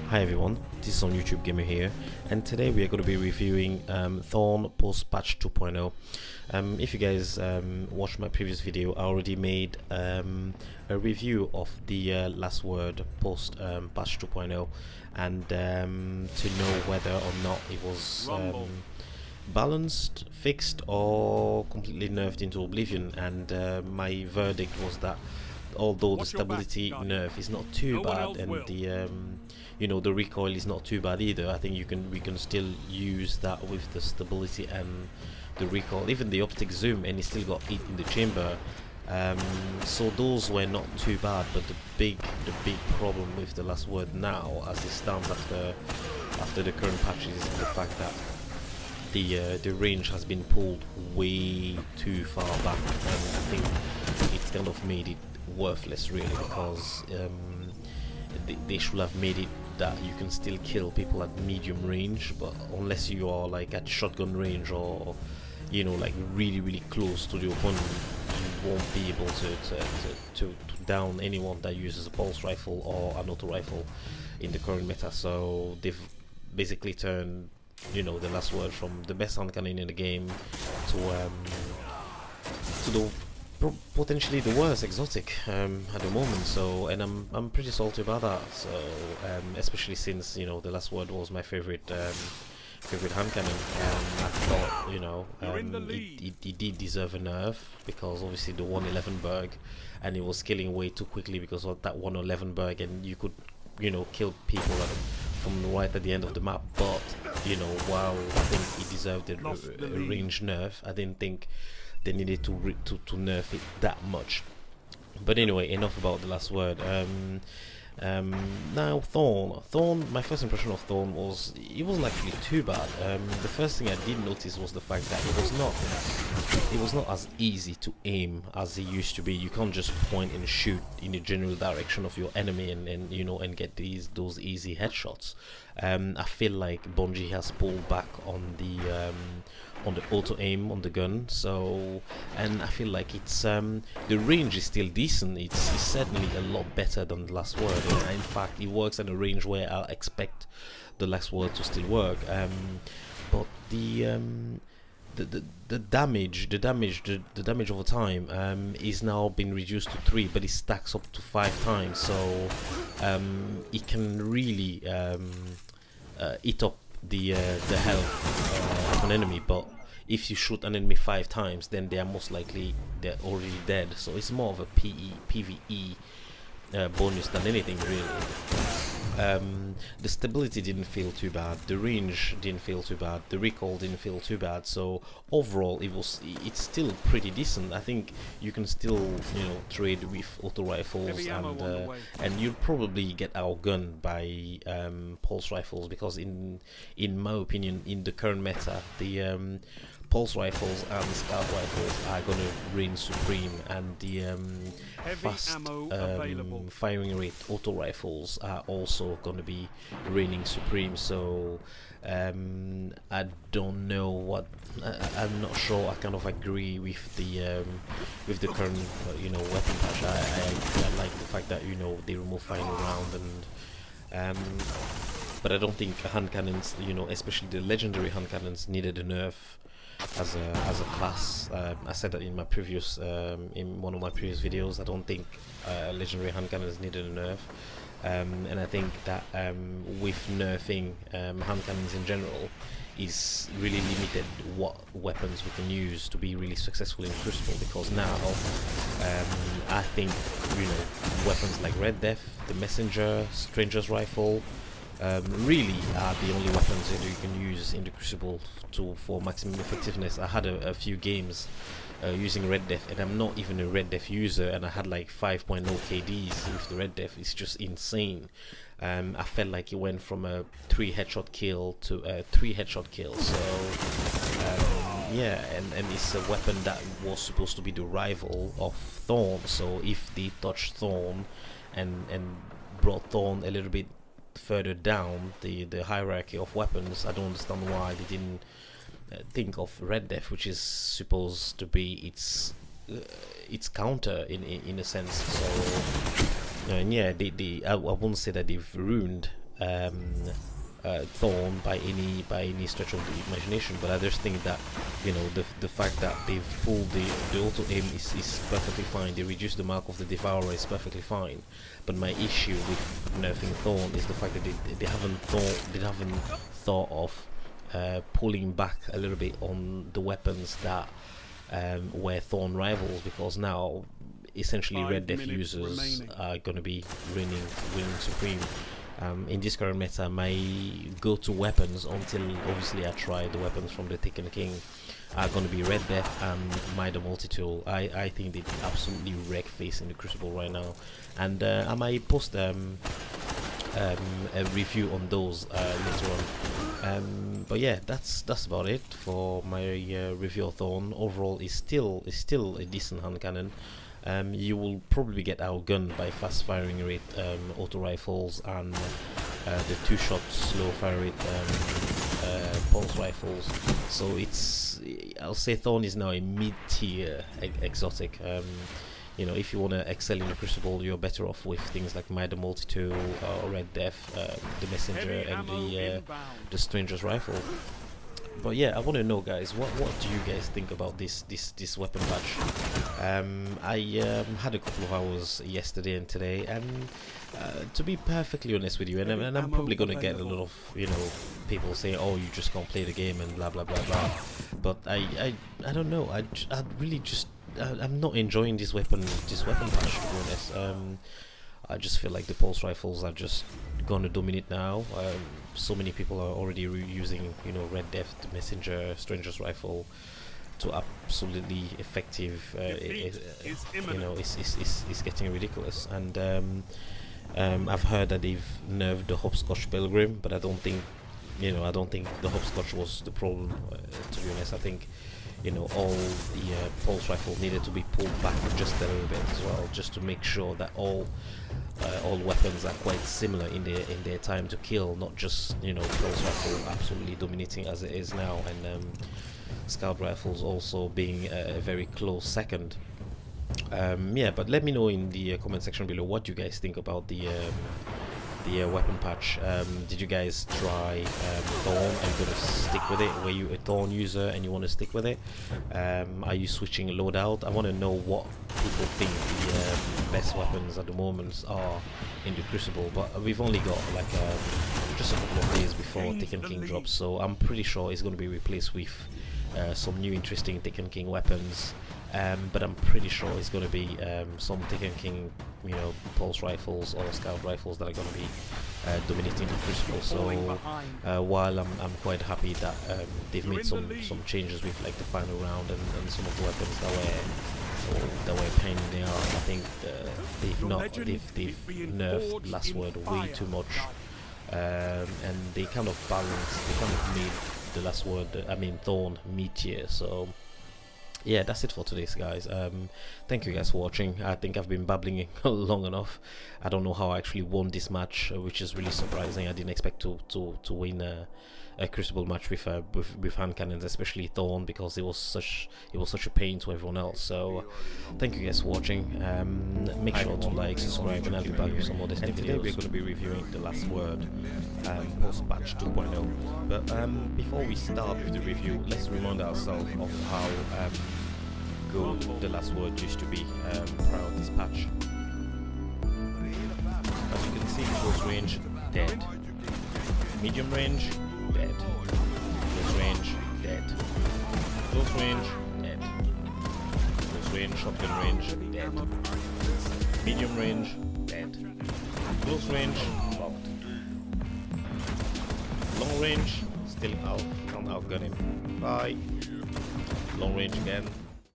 Hi everyone, this is on YouTube Gamer here, and today we are going to be reviewing Thorn post patch 2.0. If you guys watched my previous video, I already made a review of the last word post patch 2.0, and to know whether or not it was balanced, fixed, or completely nerfed into oblivion. And my verdict was that although the stability nerf is not too bad, and the the recoil is not too bad either, I think we can still use that with the stability and the recoil, even the optic zoom, and it still got heat in the chamber. So those were not too bad, but the big problem with the last word now, as it stands after the current patches, is the fact that the range has been pulled way too far back, and I think it's kind of made it worthless really, because they should have made it that you can still kill people at medium range, but unless you are like at shotgun range or like really close to the opponent, you won't be able to down anyone that uses a pulse rifle or an auto rifle in the current meta. So they've basically turned the last word from the best hand cannon in the game to the potentially the worst exotic at the moment. So, and I'm pretty salty about that. So especially since the last word was my favorite hand cannon. I thought it did deserve a nerf, because obviously the 111 Berg, and it was killing way too quickly because of that 111 Berg, and you could kill people from right at the end of the map. But while I think it deserved a range nerf, I didn't think they needed to nerf it that much. But anyway, enough about the last word. Now Thorn, my first impression of Thorn was it wasn't actually too bad. The first thing I did notice was the fact that it was not as easy to aim as it used to be. You can't just point and shoot in the general direction of your enemy and get those easy headshots. I feel like Bungie has pulled back on the auto aim on the gun, so, and I feel like it's the range is still decent. It's certainly a lot better than the last word. In fact, it works at a range where I expect the last word to still work. But the damage over time is now been reduced to 3, but it stacks up to 5 times. So it can really eat up the health of an enemy. But if you shoot an enemy 5 times, then they're already dead. So it's more of a PvE bonus than anything really. The stability didn't feel too bad, the range didn't feel too bad, the recoil didn't feel too bad. So overall it's still pretty decent. I think you can still trade with auto rifles, and you'll probably get outgunned by pulse rifles, because in my opinion, in the current meta, the pulse rifles and scout rifles are going to reign supreme, and the fast firing rate auto rifles are also going to be reigning supreme. So I don't know what I'm not sure. I kind of agree with the current weapon patch. I like the fact that they remove firing round, and but I don't think hand cannons, especially the legendary hand cannons, needed a nerf as a class. I said that in my previous in one of my previous videos. I don't think legendary hand cannons needed a nerf, and I think that with nerfing hand cannons in general, is really limited what weapons we can use to be really successful in Crucible, because now I think weapons like Red Death, the Messenger, Stranger's Rifle really are the only weapons that you can use in the Crucible for maximum effectiveness. I had a few games using Red Death, and I'm not even a Red Death user, and I had like 5.0 KDs with the Red Death. It's just insane. I felt like it went from a 3 headshot kill to a 3 headshot kill. So yeah, and it's a weapon that was supposed to be the rival of Thorn. So if they touched Thorn and brought Thorn a little bit further down the hierarchy of weapons, I don't understand why they didn't think of Red Death, which is supposed to be its counter in a sense. So and yeah, I won't say that they've ruined Thorn by any stretch of the imagination, but I just think that, you know, the fact that they've pulled the auto aim is perfectly fine. They reduced the mark of the Devourer is perfectly fine. But my issue with nerfing Thorn is the fact that they haven't thought of pulling back a little bit on the weapons that were Thorn rivals, because now essentially Red Death users are going to be winning supreme. In this current meta, my go-to weapons, until obviously I try the weapons from the Taken King, are going to be Red Death and Might Multi-Tool. I think they absolutely wreck face in the Crucible right now, and I might post a review on those later on. But yeah, that's about it for my review of Thorn. Overall, it's still a decent hand cannon. You will probably get outgunned by fast firing rate auto rifles and the 2-shot slow fire rate pulse rifles. So I'll say Thorn is now a mid-tier exotic. You know, if you want to excel in the Crucible, you're better off with things like Might Multi-Tool or Red Death, the Messenger, and the Stranger's Rifle. But yeah, I want to know, guys, what do you guys think about this weapon patch? I had a couple of hours yesterday and today, and to be perfectly honest with you, and I'm probably going to get a lot of, you know, people saying, oh, you just can't play the game and blah blah blah blah. But I don't know. I really just I'm not enjoying this weapon patch, to be honest. I just feel like the pulse rifles are just going to dominate now. So many people are already using, you know, Red Death, the Messenger, Stranger's Rifle to absolutely effective. You know, it's getting ridiculous. And I've heard that they've nerfed the Hopscotch Pilgrim, but I don't think the Hopscotch was the problem. To be honest, I think, you know, all the pulse rifle needed to be pulled back just a little bit as well, just to make sure that all weapons are quite similar in their time to kill, not just, you know, pulse rifle absolutely dominating as it is now, and scout rifles also being a very close second. Yeah, but let me know in the comment section below what you guys think about the weapon patch. Did you guys try Thorn? Are you going to stick with it? Were you a Thorn user and you want to stick with it? Are you switching loadout? I want to know what people think the best weapons at the moment are in the Crucible, but we've only got like just a couple of days before Taken King drops, so I'm pretty sure it's going to be replaced with some new interesting Taken King weapons. But I'm pretty sure it's going to be some Taken King, you know, pulse rifles or scout rifles that are going to be dominating the Crucible. So while I'm quite happy that they've made some changes with like the final round and some of the weapons that were a pain in the arse, I think they've nerfed Last Word way too much, and they kind of made the Last Word, Thorn, mid-tier. So yeah, that's it for today's, guys. Thank you guys for watching. I think I've been babbling long enough. I don't know how I actually won this match, which is really surprising. I didn't expect to win a Crucible match with hand cannons, especially Thorn, because it was such a pain to everyone else. So thank you guys for watching. Make sure to like, subscribe, and I'll be back with some more videos. And today we're going to be reviewing the Last Word post patch 2.0. But before we start with the review, let's remind ourselves of how good the Last Word used to be prior to this patch. As you can see, close range, dead. Medium range, dead. Close range, dead. Close range, dead. Close range, shotgun range, dead. Medium range, dead. Close range, locked. Long range, still out, can't outgun him. Bye. Long range again,